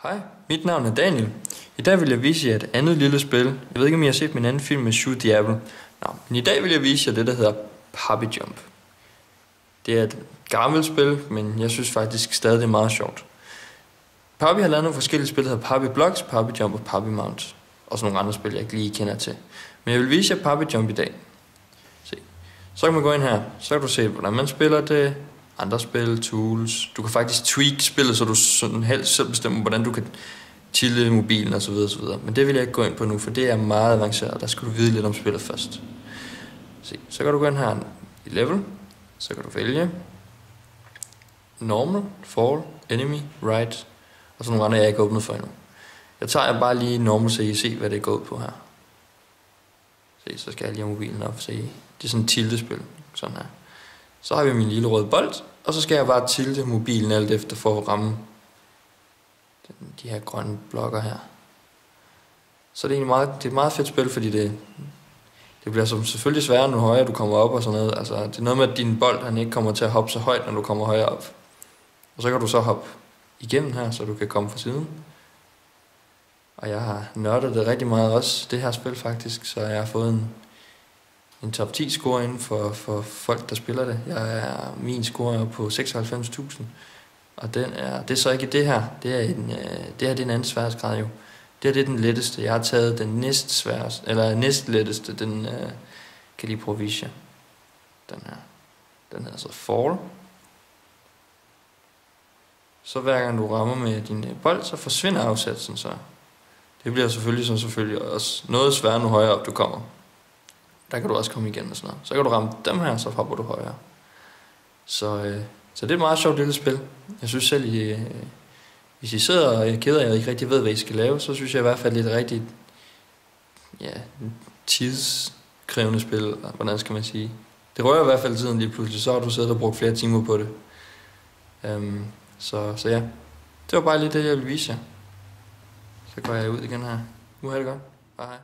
Hej, mit navn er Daniel. I dag vil jeg vise jer et andet lille spil. Jeg ved ikke, om I har set min anden film med Shoot Diablo. Men i dag vil jeg vise jer det, der hedder Poppy Jump. Det er et gammelt spil, men jeg synes faktisk stadig det er meget sjovt. Poppy har lavet nogle forskellige spil, der hedder Poppy Blocks, Poppy Jump og Poppy Mount. Og så nogle andre spil, jeg ikke lige kender til. Men jeg vil vise jer Poppy Jump i dag. Se. Så kan man gå ind her, så kan du se, hvordan man spiller det. Andre spil, tools. Du kan faktisk tweak spillet, så du sådan helst selv bestemmer, hvordan du kan tille mobilen osv. osv. Men det vil jeg ikke gå ind på nu, for det er meget avanceret. Der skal du vide lidt om spillet først. Så kan du gå ind her i level. Så kan du vælge normal, fall, enemy, right. Og så nogle andre, jeg ikke har åbnet for endnu. Jeg tager bare lige normal, så I se, hvad det er gået på her. Så skal jeg lige have mobilen op, så det er sådan et tiltespil. Sådan her. Så har vi min lille røde bold, og så skal jeg bare tilte mobilen alt efter for at ramme de her grønne blokker her. Så det er egentlig et meget fedt spil, fordi det bliver selvfølgelig sværere, nu højere du kommer op og sådan noget. Altså, det er noget med, at din bold han ikke kommer til at hoppe så højt, når du kommer højere op. Og så kan du så hoppe igennem her, så du kan komme fra siden. Og jeg har nørdet det rigtig meget også, det her spil faktisk, så jeg har fået en top 10 score inden for folk, der spiller det. Min score er på 96.000, og det er så ikke det her. Det er en anden sværhedsgrad jo. Det er den letteste. Jeg har taget den næstletteste, den kan lige prøve at vise jer. Den her. Den hedder så fall. Så hver gang du rammer med din bold, så forsvinder afsatsen så. Det bliver selvfølgelig også noget sværere, nu højere op du kommer. Der kan du også komme igen og sådan noget. Så kan du ramme dem her, så hopper du højere. Så det er et meget sjovt lille spil. Jeg synes selv, hvis I sidder og er keder, og ikke rigtig ved, hvad I skal lave, så synes jeg i hvert fald, det er et rigtig tidskrævende spil. Hvordan skal man sige? Det rører i hvert fald tiden lige pludselig, så har du siddet og brugt flere timer på det. Så ja, det var bare lige det, jeg ville vise jer. Så går jeg ud igen her. Nu har det godt. Hej.